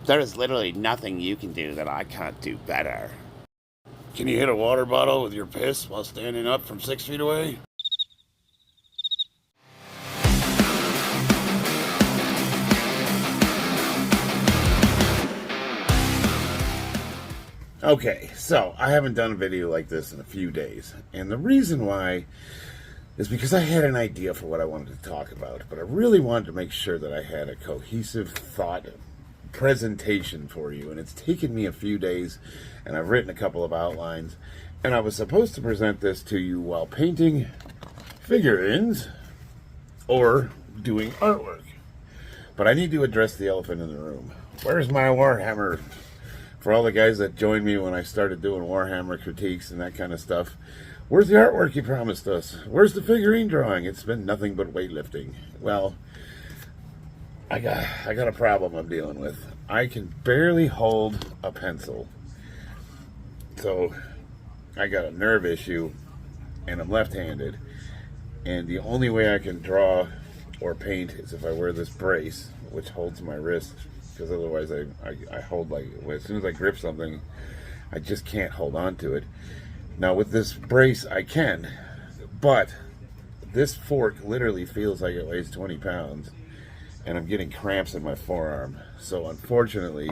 There is literally nothing you can do that I can't do better. Can you hit a water bottle with your piss while standing up from 6 feet away? Okay, so I haven't done a video like this in a few days, and the reason why is because I had an idea for what I wanted to talk about, but I really wanted to make sure that I had a cohesive thought presentation for you, and it's taken me a few days, and I've written a couple of outlines, and I was supposed to present this to you while painting figurines or doing artwork, but I need to address the elephant in the room. Where's my Warhammer? For all the guys that joined me when I started doing Warhammer critiques and that kind of stuff, where's the artwork you promised us? Where's the figurine drawing? It's been nothing but weightlifting. Well, I got a problem I'm dealing with. I can barely hold a pencil. So I got a nerve issue, and I'm left-handed. And the only way I can draw or paint is if I wear this brace, which holds my wrist, because otherwise I hold, like, as soon as I grip something, I just can't hold on to it. Now with this brace I can, but this fork literally feels like it weighs 20 pounds, and I'm getting cramps in my forearm. So unfortunately,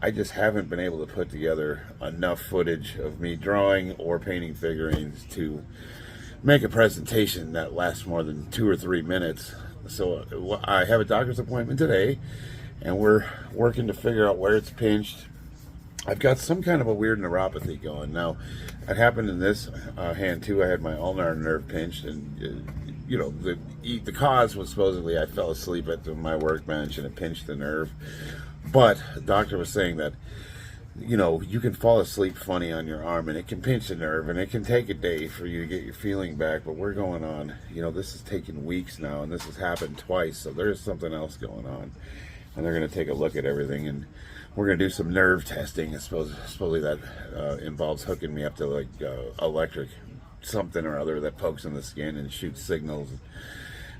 I just haven't been able to put together enough footage of me drawing or painting figurines to make a presentation that lasts more than 2 or 3 minutes. So I have a doctor's appointment today, and we're working to figure out where it's pinched. I've got some kind of a weird neuropathy going. Now, it happened in this hand too. I had my ulnar nerve pinched, and you know, the cause was supposedly I fell asleep at my workbench and it pinched the nerve. But the doctor was saying that, you know, you can fall asleep funny on your arm and it can pinch the nerve, and it can take a day for you to get your feeling back. But we're going on, you know, this has taken weeks now, and this has happened twice, so there's something else going on. And they're going to take a look at everything, and we're going to do some nerve testing. Supposedly that involves hooking me up to like electric something or other that pokes in the skin and shoots signals.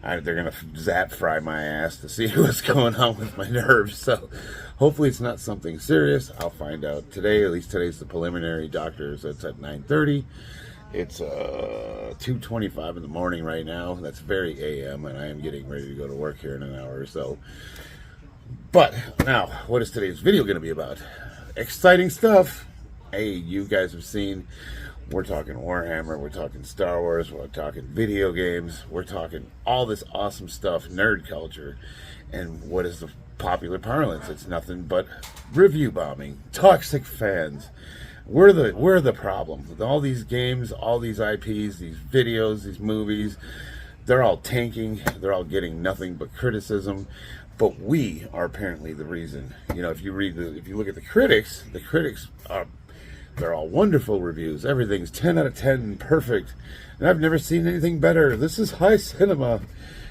They're going to zap fry my ass to see what's going on with my nerves. So hopefully it's not something serious. I'll find out today. At least today's the preliminary doctor, so it's at 9:30. It's 2:25 in the morning right now. That's very AM, and I am getting ready to go to work here in an hour or so. But now, what is today's video going to be about? Exciting stuff. Hey, you guys have seen, we're talking Warhammer, we're talking Star Wars, we're talking video games, we're talking all this awesome stuff, nerd culture. And what is the popular parlance? It's nothing but review bombing, toxic fans. We're the problem with all these games, all these IPs, these videos, these movies. They're all tanking. They're all getting nothing but criticism. But we are apparently the reason. You know, if you look at the critics are, they're all wonderful reviews. Everything's 10 out of 10, perfect. And I've never seen anything better. This is high cinema.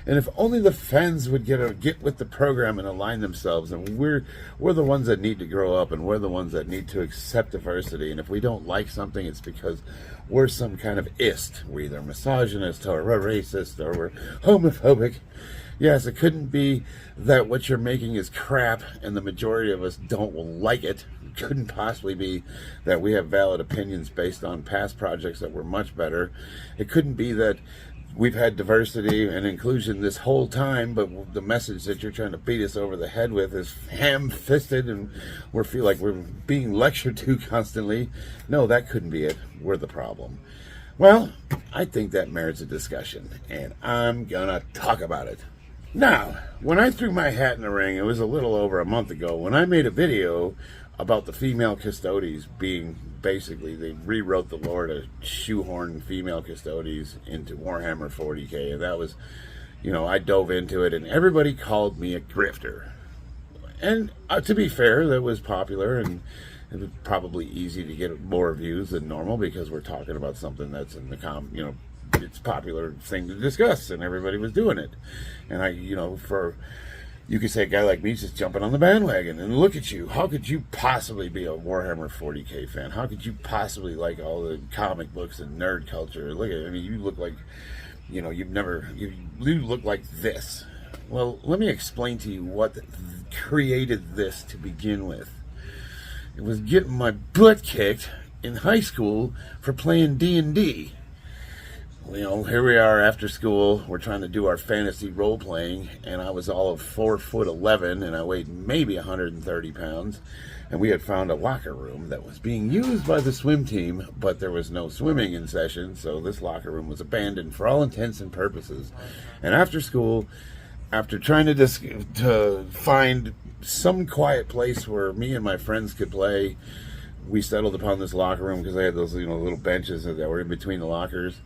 And if only the fans would get with the program and align themselves. And we're the ones that need to grow up, and we're the ones that need to accept diversity. And if we don't like something, it's because we're some kind of ist. We're either misogynist or we're racist or we're homophobic. Yes, it couldn't be that what you're making is crap and the majority of us don't like it. It couldn't possibly be that we have valid opinions based on past projects that were much better. It couldn't be that we've had diversity and inclusion this whole time, but the message that you're trying to beat us over the head with is ham-fisted, and we feel like we're being lectured to constantly. No, that couldn't be it. We're the problem. Well, I think that merits a discussion, and I'm gonna talk about it. Now, when I threw my hat in the ring, it was a little over a month ago, when I made a video about the female custodies being, basically, they rewrote the lore to shoehorn female custodies into Warhammer 40K, and that was, you know, I dove into it, and everybody called me a grifter. And to be fair, that was popular, and it was probably easy to get more views than normal, because we're talking about something that's in the you know, it's a popular thing to discuss, and everybody was doing it. And you know, you could say a guy like me just jumping on the bandwagon, and look at you. How could you possibly be a Warhammer 40K fan? How could you possibly like all the comic books and nerd culture? Look at, I mean, you look like, you know, you look like this. Well, let me explain to you what created this to begin with. It was getting my butt kicked in high school for playing D&D. Here we are after school. We're trying to do our fantasy role playing, and I was all of 4'11", and I weighed maybe 130 pounds. And we had found a locker room that was being used by the swim team, but there was no swimming in session, so this locker room was abandoned for all intents and purposes. And after school, after trying to find some quiet place where me and my friends could play, we settled upon this locker room because they had those little benches that were in between the lockers,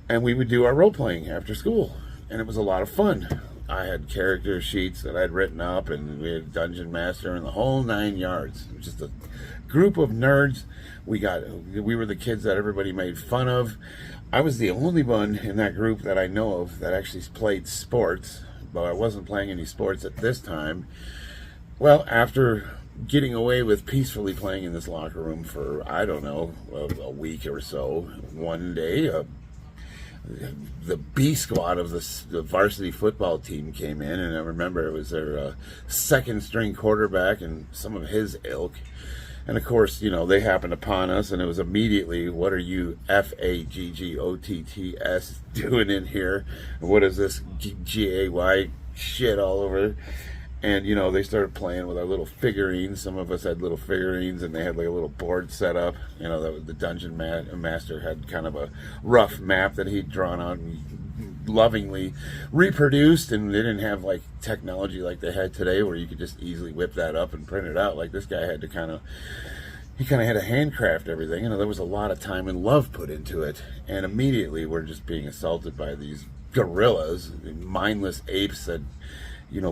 and we would do our role playing after school, and it was a lot of fun. I had character sheets that I'd written up, and we had Dungeon Master and the whole 9 yards. It was just a group of nerds. We were the kids that everybody made fun of. I was the only one in that group that I know of that actually played sports, but I wasn't playing any sports at this time. Well, after getting away with peacefully playing in this locker room for, I don't know, a week or so, one day, the B squad of the varsity football team came in, and I remember it was their second string quarterback and some of his ilk. And of course, they happened upon us, and it was immediately, what are you FAGGOTTS doing in here? What is this GAY shit all over? And, they started playing with our little figurines. Some of us had little figurines, and they had like a little board set up. The Dungeon Master had kind of a rough map that he'd drawn out and lovingly reproduced, and they didn't have like technology like they had today where you could just easily whip that up and print it out. Like this guy had to kind of had to handcraft everything. There was a lot of time and love put into it, and immediately we're just being assaulted by these gorillas, mindless apes that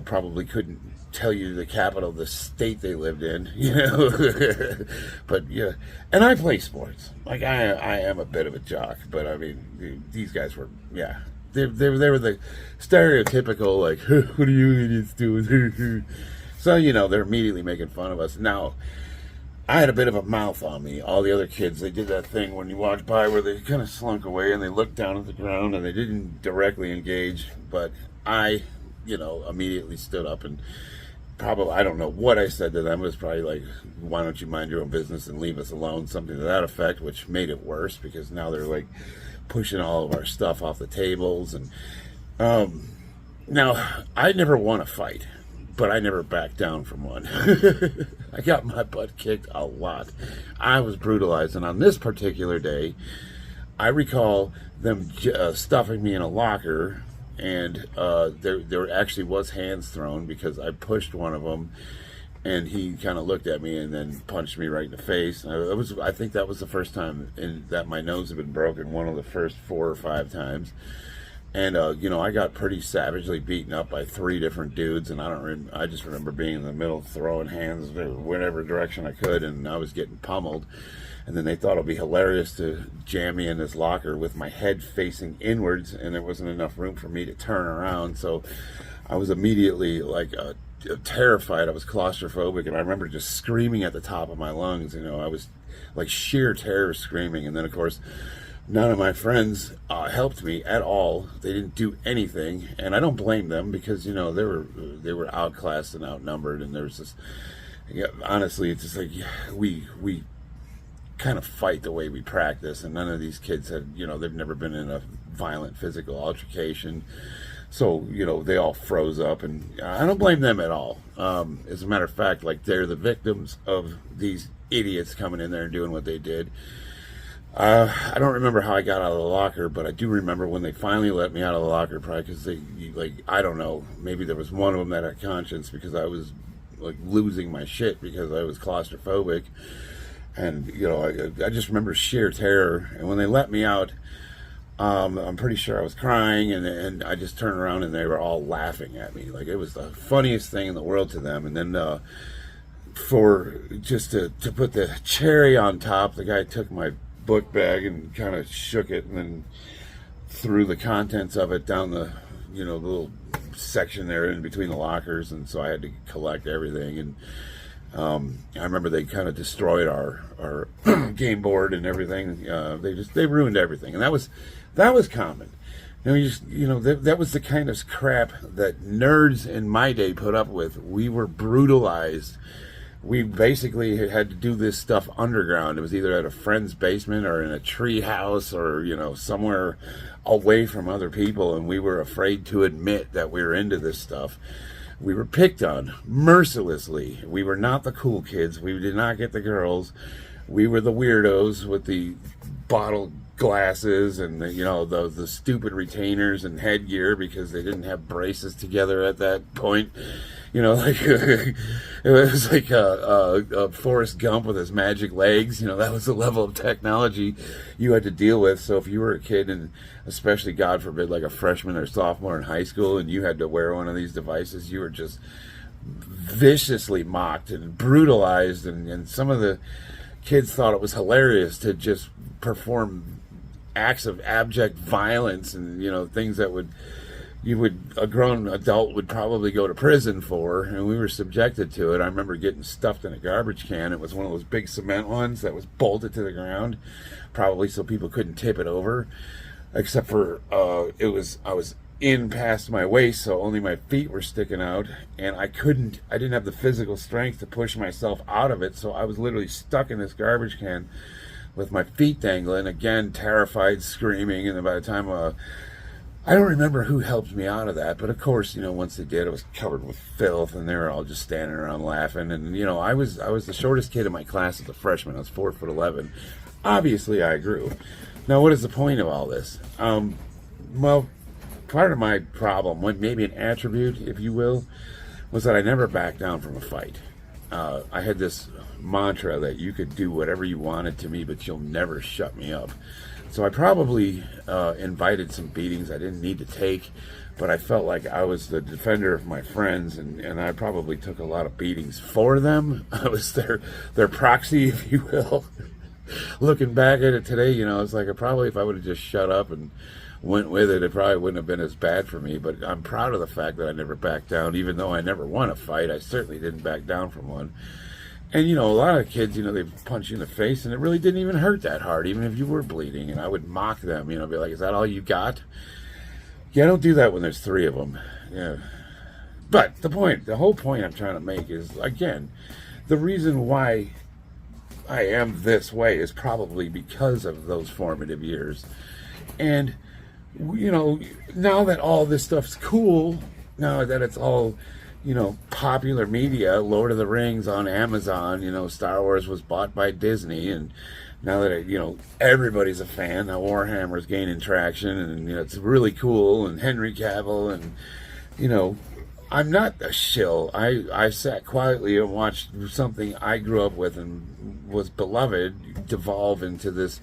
probably couldn't tell you the capital of the state they lived in, But yeah, and I play sports. Like I am a bit of a jock, but I mean, these guys were, yeah, they were the stereotypical like, what do you idiots do? So they're immediately making fun of us. Now, I had a bit of a mouth on me. All the other kids, they did that thing when you walked by where they kind of slunk away and they looked down at the ground and they didn't directly engage, but I immediately stood up and probably, I don't know what I said to them. It was probably like, why don't you mind your own business and leave us alone? Something to that effect, which made it worse because now they're like pushing all of our stuff off the tables. And now, I never won a fight, but I never backed down from one. I got my butt kicked a lot. I was brutalized. And on this particular day, I recall them stuffing me in a locker, and there actually was hands thrown because I pushed one of them, and he kind of looked at me and then punched me right in the face. I think that was the first time that my nose had been broken, one of the first 4 or 5 times. And I got pretty savagely beaten up by 3 different dudes, and I just remember being in the middle, throwing hands whatever direction I could, and I was getting pummeled. And then they thought it'd be hilarious to jam me in this locker with my head facing inwards, and there wasn't enough room for me to turn around. So I was immediately like terrified. I was claustrophobic, and I remember just screaming at the top of my lungs. I was like sheer terror screaming. And then, of course, none of my friends helped me at all. They didn't do anything, and I don't blame them because they were outclassed and outnumbered. And there's this, honestly, it's just like we kind of fight the way we practice, and none of these kids had, they've never been in a violent physical altercation, so they all froze up, and I don't blame them at all. As a matter of fact, like, they're the victims of these idiots coming in there and doing what they did. I don't remember how I got out of the locker, but I do remember when they finally let me out of the locker, probably because I don't know, maybe there was one of them that had conscience because I was like losing my shit because I was claustrophobic. And, I just remember sheer terror. And when they let me out, I'm pretty sure I was crying. And I just turned around and they were all laughing at me. Like, it was the funniest thing in the world to them. And then for just to put the cherry on top, the guy took my book bag and kind of shook it and then threw the contents of it down the, the little section there in between the lockers. And so I had to collect everything. And I remember they kind of destroyed our game board and everything. They ruined everything, and that was common. That was the kind of crap that nerds in my day put up with. We were brutalized. We basically had to do this stuff underground. It was either at a friend's basement or in a tree house or, somewhere away from other people. And we were afraid to admit that we were into this stuff. We were picked on mercilessly. We were not the cool kids. We did not get the girls. We were the weirdos with the bottle glasses and the stupid retainers and headgear because they didn't have braces together at that point. It was like a Forrest Gump with his magic legs. That was the level of technology you had to deal with. So if you were a kid, and especially, God forbid, like a freshman or sophomore in high school, and you had to wear one of these devices, you were just viciously mocked and brutalized. And some of the kids thought it was hilarious to just perform acts of abject violence and, things that a grown adult would probably go to prison for, and we were subjected to it. I remember getting stuffed in a garbage can. It was one of those big cement ones that was bolted to the ground, probably so people couldn't tip it over, except for I was in past my waist, so only my feet were sticking out, and I didn't have the physical strength to push myself out of it, so I was literally stuck in this garbage can with my feet dangling, again, terrified, screaming, and by the time I don't remember who helped me out of that, but of course, once they did, it was covered with filth, and they were all just standing around laughing. And I was the shortest kid in my class as a freshman. I was 4'11". Obviously, I grew. Now, what is the point of all this? Well, part of my problem, maybe an attribute, if you will, was that I never backed down from a fight. I had this mantra that you could do whatever you wanted to me, but you'll never shut me up. So I probably invited some beatings I didn't need to take, but I felt like I was the defender of my friends, and I probably took a lot of beatings for them. I was their proxy, if you will. Looking back at it today, it's like if I would have just shut up and went with it, it probably wouldn't have been as bad for me. But I'm proud of the fact that I never backed down. Even though I never won a fight, I certainly didn't back down from one. And, a lot of kids, they punch you in the face, and it really didn't even hurt that hard, even if you were bleeding. And I would mock them, be like, is that all you got? Yeah, don't do that when there's three of them. Yeah. But the whole point I'm trying to make is, again, the reason why I am this way is probably because of those formative years. And, now that all this stuff's cool, now that it's all popular media, Lord of the Rings on Amazon, Star Wars was bought by Disney, and now that, everybody's a fan, now Warhammer's gaining traction, and, it's really cool, and Henry Cavill, and, I'm not a shill. I sat quietly and watched something I grew up with and was beloved devolve into this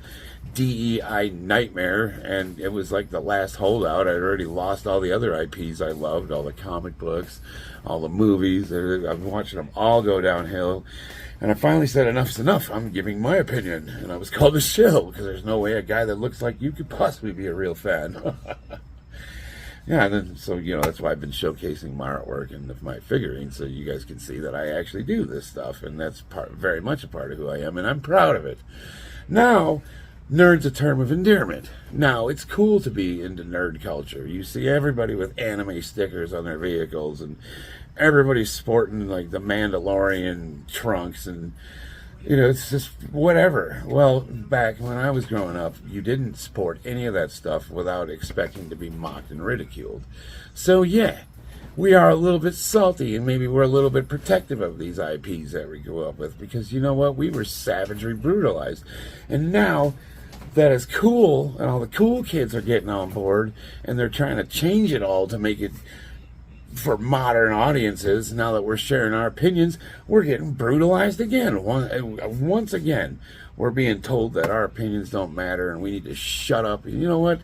DEI nightmare, and it was like the last holdout. I'd already lost all the other IPs I loved, all the comic books, all the movies. I'm watching them all go downhill, and I finally said, enough's enough. I'm giving my opinion, and I was called a shill because there's no way a guy that looks like you could possibly be a real fan. Yeah, and then, so, that's why I've been showcasing my artwork and my figurines, so you guys can see that I actually do this stuff, and that's very much a part of who I am, and I'm proud of it. Now, nerd's a term of endearment. Now, it's cool to be into nerd culture. You see everybody with anime stickers on their vehicles, and everybody's sporting, like, the Mandalorian trunks, and, it's just whatever. Well, back when I was growing up, you didn't sport any of that stuff without expecting to be mocked and ridiculed. So, yeah, we are a little bit salty, and maybe we're a little bit protective of these IPs that we grew up with, because you know what? We were savagely brutalized. And now that is cool, and all the cool kids are getting on board, and they're trying to change it all to make it for modern audiences. Now that we're sharing our opinions, we're getting brutalized again. Once again, we're being told that our opinions don't matter and we need to shut up. And you know what?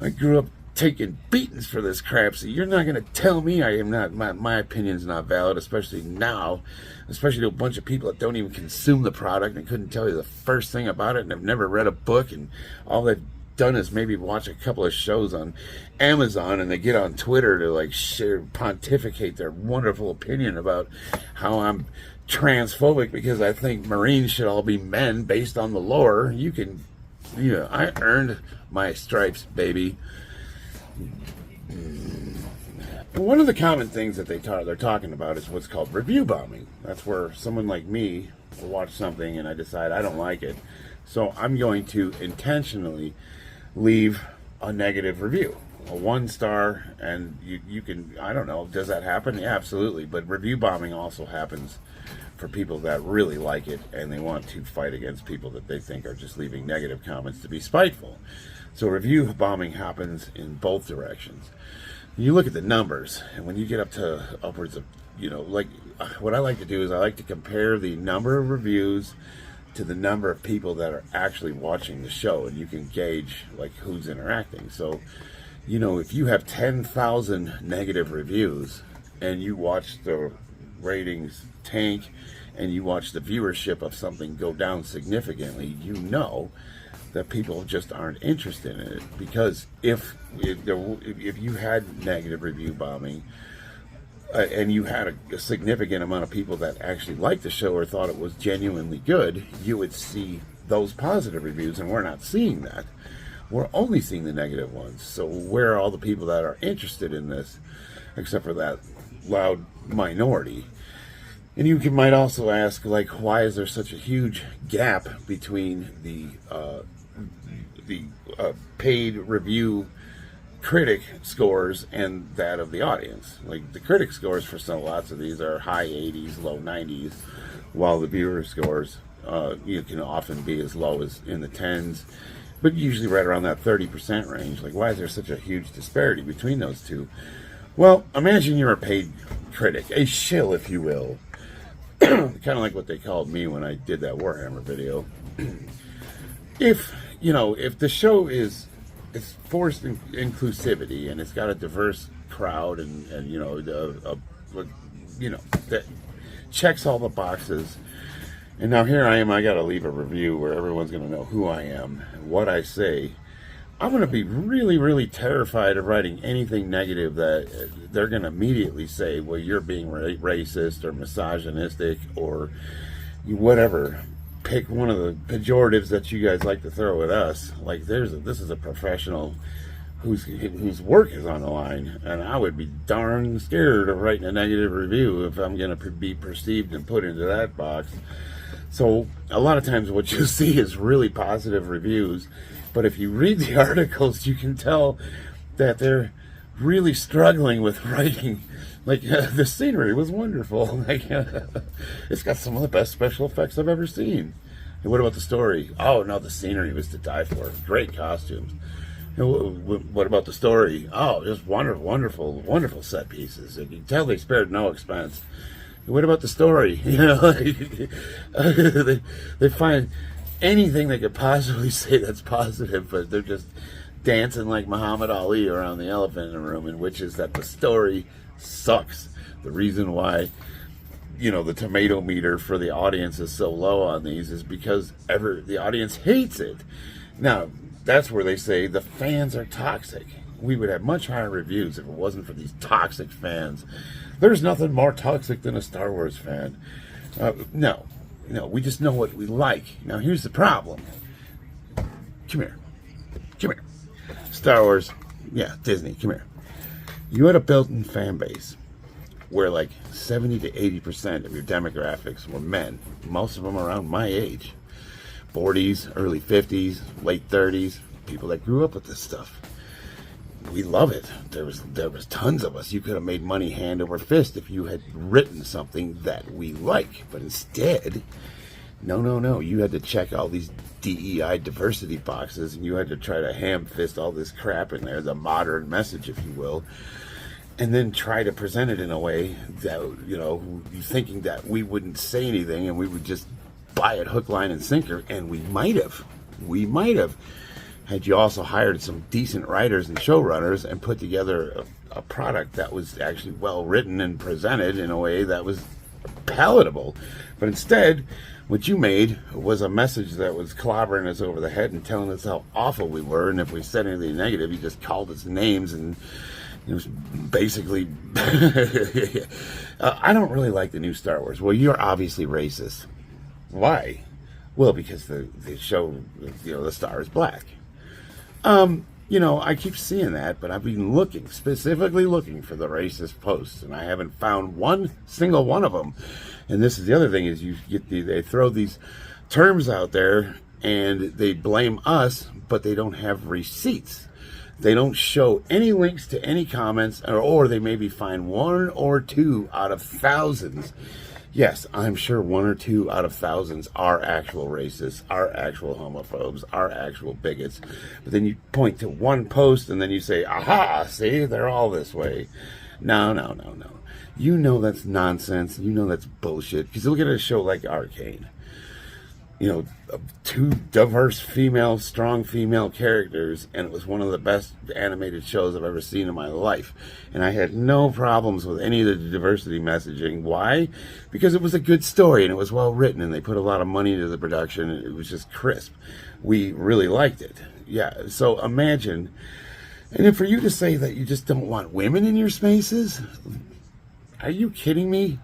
I grew up taking beatings for this crap, so you're not going to tell me my opinion's not valid, especially now, especially to a bunch of people that don't even consume the product and couldn't tell you the first thing about it and have never read a book, and all they've done is maybe watch a couple of shows on Amazon, and they get on Twitter to pontificate their wonderful opinion about how I'm transphobic because I think Marines should all be men based on the lore. I earned my stripes, baby. And one of the common things that they're talking about is what's called review bombing. That's where someone like me will watch something and I decide I don't like it, so I'm going to intentionally leave a negative review, a 1-star, and you can, I don't know, does that happen? Yeah, absolutely. But review bombing also happens for people that really like it and they want to fight against people that they think are just leaving negative comments to be spiteful. So review bombing happens in both directions. You look at the numbers, and when you get up to upwards of, like what I like to do is I like to compare the number of reviews to the number of people that are actually watching the show, and you can gauge like who's interacting. So, if you have 10,000 negative reviews and you watch the ratings tank and you watch the viewership of something go down significantly, that people just aren't interested in it. Because if you had negative review bombing and you had a significant amount of people that actually liked the show or thought it was genuinely good, you would see those positive reviews, and we're not seeing that. We're only seeing the negative ones. So where are all the people that are interested in this, except for that loud minority? And you might also ask, like, why is there such a huge gap between the paid review critic scores and that of the audience? Like, the critic scores for lots of these are high 80s, low 90s, while the viewer scores you can often be as low as in the 10s, but usually right around that 30% range. Like, why is there such a huge disparity between those two? Well, imagine you're a paid critic, a shill, if you will. Kind of like what they called me when I did that Warhammer video. If the show it's forced inclusivity and it's got a diverse crowd and that checks all the boxes, and now here I am, I got to leave a review where everyone's going to know who I am and what I say. I'm going to be really, really terrified of writing anything negative that they're going to immediately say, well, you're being racist or misogynistic or whatever. Pick one of the pejoratives that you guys like to throw at us. Like, this is a professional whose work is on the line, and I would be darn scared of writing a negative review if I'm going to be perceived and put into that box. So a lot of times what you'll see is really positive reviews, but if you read the articles, you can tell that they're really struggling with writing. Like, the scenery was wonderful. Like, it's got some of the best special effects I've ever seen. And what about the story? Oh, no, the scenery was to die for. Great costumes. What about the story? Oh, just wonderful, wonderful, wonderful set pieces. You can tell they spared no expense. What about the story? They find anything they could possibly say that's positive, but they're just dancing like Muhammad Ali around the elephant in the room, in which is that the story sucks. The reason why the tomato meter for the audience is so low on these is because the audience hates it. Now, that's where they say the fans are toxic. We would have much higher reviews if it wasn't for these toxic fans. There's nothing more toxic than a Star Wars fan. No, we just know what we like. Now, here's the problem. Come here. Star Wars, yeah, Disney, come here. You had a built-in fan base where like 70 to 80% of your demographics were men, most of them around my age. 40s, early 50s, late 30s, people that grew up with this stuff. We love it. There was tons of us. You could have made money hand over fist if you had written something that we like. But instead, no. You had to check all these DEI diversity boxes, and you had to try to ham fist all this crap in there, the modern message, if you will, and then try to present it in a way that, you thinking that we wouldn't say anything and we would just buy it hook, line, and sinker. And we might have. Had you also hired some decent writers and showrunners and put together a product that was actually well written and presented in a way that was palatable. But instead, what you made was a message that was clobbering us over the head and telling us how awful we were, and if we said anything negative, you just called us names, and it was basically I don't really like the new Star Wars. Well, you're obviously racist. Why? Well, because the show, the star is black. I keep seeing that, but I've been specifically looking for the racist posts, and I haven't found one single one of them. And this is the other thing, is you get they throw these terms out there and they blame us, but they don't have receipts. They don't show any links to any comments, or they maybe find one or two out of thousands. Yes, I'm sure one or two out of thousands are actual racists, are actual homophobes, are actual bigots. But then you point to one post and then you say, aha, see, they're all this way. No. You know that's nonsense. You know that's bullshit. Because look at a show like Arcane. Two diverse strong female characters, and it was one of the best animated shows I've ever seen in my life. And I had no problems with any of the diversity messaging. Why? Because it was a good story, and it was well written, and they put a lot of money into the production, and it was just crisp. We really liked it. Yeah, so imagine, and then for you to say that you just don't want women in your spaces? Are you kidding me?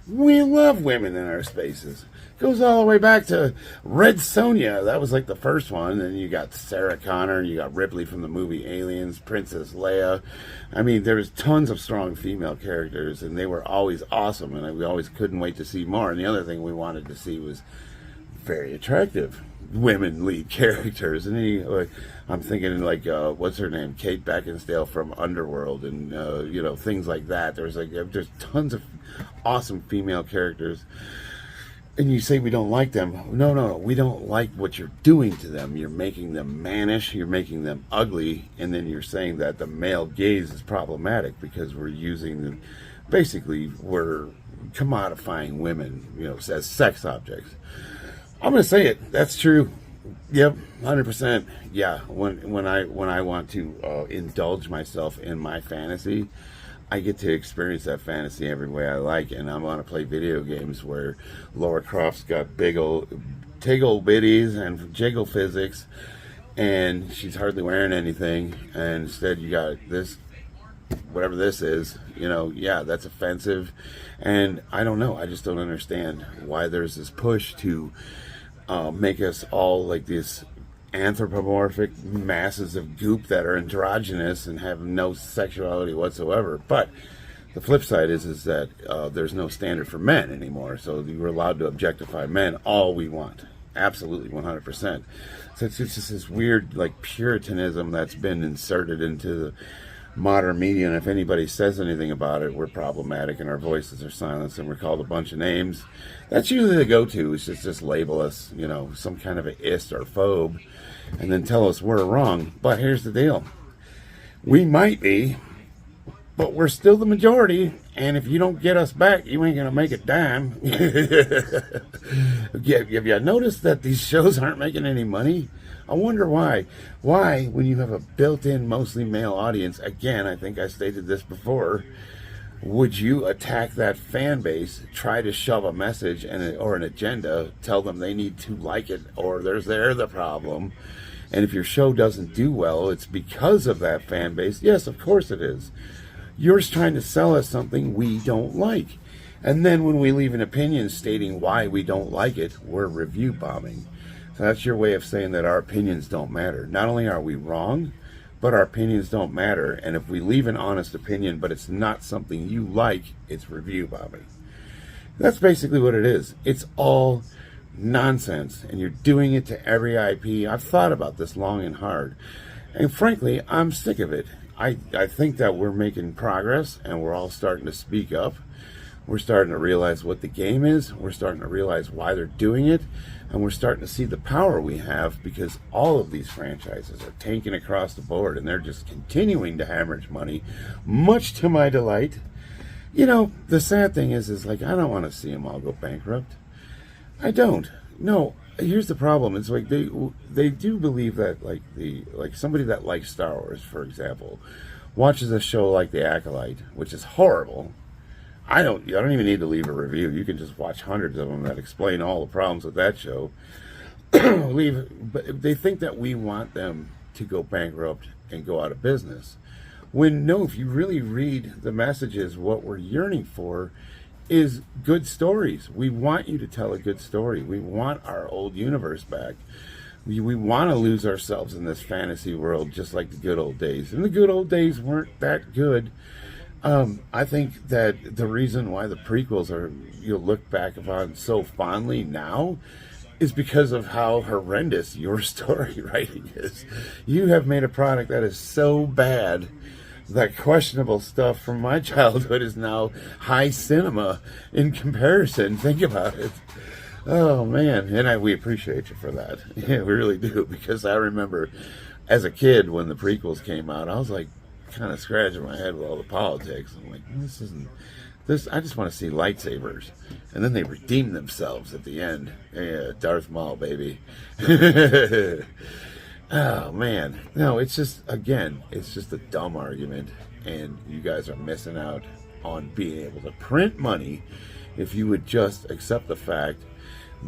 We love women in our spaces. Goes all the way back to Red Sonja. That was like the first one. And you got Sarah Connor, you got Ripley from the movie Aliens, Princess Leia. I mean, there was tons of strong female characters, and they were always awesome, and we always couldn't wait to see more. And the other thing we wanted to see was very attractive women lead characters. And I'm thinking like, what's her name? Kate Beckinsale from Underworld, and things like that. There's tons of awesome female characters. And you say we don't like them. No. We don't like what you're doing to them. You're making them mannish. You're making them ugly. And then you're saying that the male gaze is problematic because we're using them. Basically, we're commodifying women, as sex objects. I'm going to say it. That's true. Yep, 100%. Yeah, when I want to indulge myself in my fantasy, I get to experience that fantasy every way I like, and I want to play video games where Lara Croft's got big old bitties and jiggle physics, and she's hardly wearing anything, and instead you got this, whatever this is, that's offensive, and I don't know, I just don't understand why there's this push to make us all like this anthropomorphic masses of goop that are androgynous and have no sexuality whatsoever. But the flip side is that there's no standard for men anymore, so we're allowed to objectify men all we want, absolutely 100%. So it's just this weird like puritanism that's been inserted into the modern media, and if anybody says anything about it, we're problematic and our voices are silenced and we're called a bunch of names. That's usually the go-to, is just label us, some kind of an ist or phobe, and then tell us we're wrong. But here's the deal. We might be, but we're still the majority, and if you don't get us back, you ain't going to make a dime. Have you noticed that these shows aren't making any money? I wonder why. Why, when you have a built-in, mostly male audience, again, I think I stated this before, would you attack that fan base, try to shove a message or an agenda, tell them they need to like it, or they're the problem? And if your show doesn't do well, it's because of that fan base. Yes, of course it is. You're trying to sell us something we don't like. And then when we leave an opinion stating why we don't like it, we're review bombing. So that's your way of saying that our opinions don't matter. Not only are we wrong, but our opinions don't matter. And if we leave an honest opinion, but it's not something you like, it's review bombing. That's basically what it is. It's all nonsense, and you're doing it to every IP. I've thought about this long and hard, and frankly, I'm sick of it. I think that we're making progress, and we're all starting to speak up. We're starting to realize what the game is. We're starting to realize why they're doing it. And we're starting to see the power we have, because all of these franchises are tanking across the board, and they're just continuing to hemorrhage money, much to my delight. The sad thing is like, I don't want to see them all go bankrupt. I don't. No, here's the problem. It's like they do believe that like somebody that likes Star Wars, for example, watches a show like The Acolyte, which is horrible. I don't even need to leave a review. You can just watch hundreds of them that explain all the problems with that show. But they think that we want them to go bankrupt and go out of business. When no, if you really read the messages, what we're yearning for is good stories. We want you to tell a good story. We want our old universe back. We want to lose ourselves in this fantasy world just like the good old days. And the good old days weren't that good. I think that the reason why the prequels are you'll look back upon so fondly now is because of how horrendous your story writing is. You have made a product that is so bad that questionable stuff from my childhood is now high cinema in comparison. Think about it. Oh man, and we appreciate you for that. Yeah, we really do, because I remember as a kid when the prequels came out, I was like kind of scratching my head with all the politics. I'm like, this isn't this. I just want to see lightsabers, and then they redeem themselves at the end. Yeah, Darth Maul, baby. Oh man, no, it's just it's just a dumb argument, and you guys are missing out on being able to print money if you would just accept the fact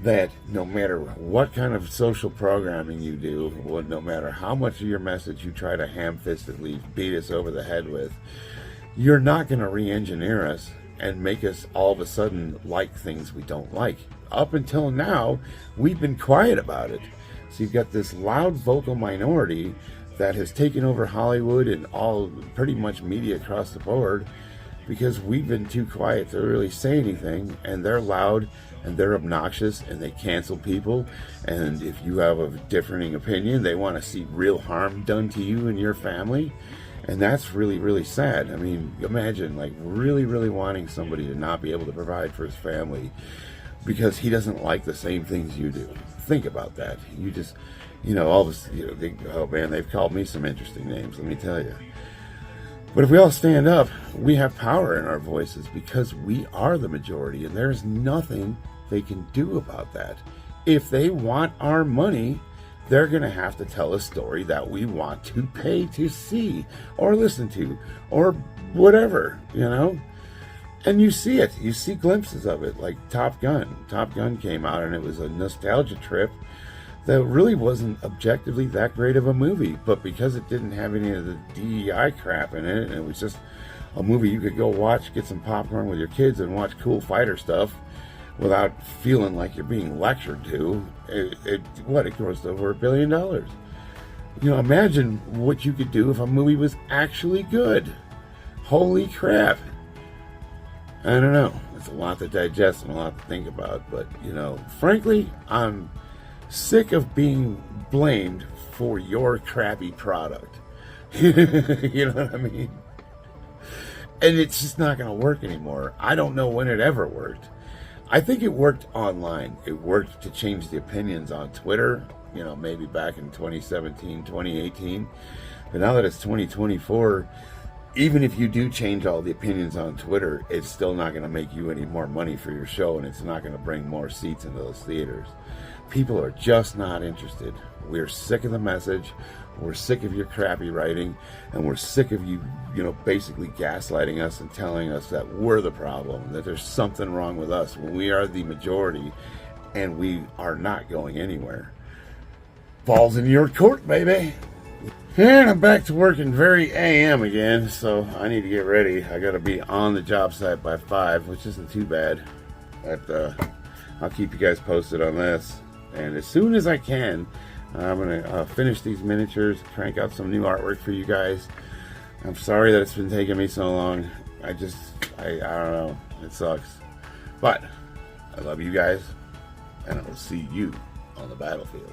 that no matter what kind of social programming you do, no matter how much of your message you try to ham-fistedly beat us over the head with, you're not going to re-engineer us and make us all of a sudden like things we don't like. Up until now, we've been quiet about it. So you've got this loud vocal minority that has taken over Hollywood and all pretty much media across the board because we've been too quiet to really say anything, and they're loud and they're obnoxious and they cancel people, and if you have a differing opinion, they want to see real harm done to you and your family, and that's really, really sad. I mean, imagine like really, really wanting somebody to not be able to provide for his family because he doesn't like the same things you do. Think about that. You just, all this, oh man, they've called me some interesting names, let me tell you. But if we all stand up, we have power in our voices because we are the majority, and there's nothing they can do about that. If they want our money, they're going to have to tell a story that we want to pay to see or listen to or whatever, And you see it. You see glimpses of it, like Top Gun. Top Gun came out, and it was a nostalgia trip that really wasn't objectively that great of a movie, but because it didn't have any of the DEI crap in it, and it was just a movie you could go watch, get some popcorn with your kids, and watch cool fighter stuff without feeling like you're being lectured to, it grossed over $1 billion. Imagine what you could do if a movie was actually good. Holy crap. I don't know. It's a lot to digest and a lot to think about, but, frankly, I'm sick of being blamed for your crappy product. You know what I mean? And it's just not going to work anymore. I don't know when it ever worked. I think it worked online. It worked to change the opinions on Twitter, maybe back in 2017, 2018. But now that it's 2024, even if you do change all the opinions on Twitter, it's still not going to make you any more money for your show, and it's not going to bring more seats into those theaters. People are just not interested. We're sick of the message. We're sick of your crappy writing, and we're sick of you, basically gaslighting us and telling us that we're the problem, that there's something wrong with us when we are the majority, and we are not going anywhere. Ball's in your court, baby. And I'm back to working very AM again, so I need to get ready. I got to be on the job site by 5, which isn't too bad. But I'll keep you guys posted on this. And as soon as I can, I'm going to finish these miniatures, crank out some new artwork for you guys. I'm sorry that it's been taking me so long. I don't know. It sucks. But I love you guys, and I will see you on the battlefield.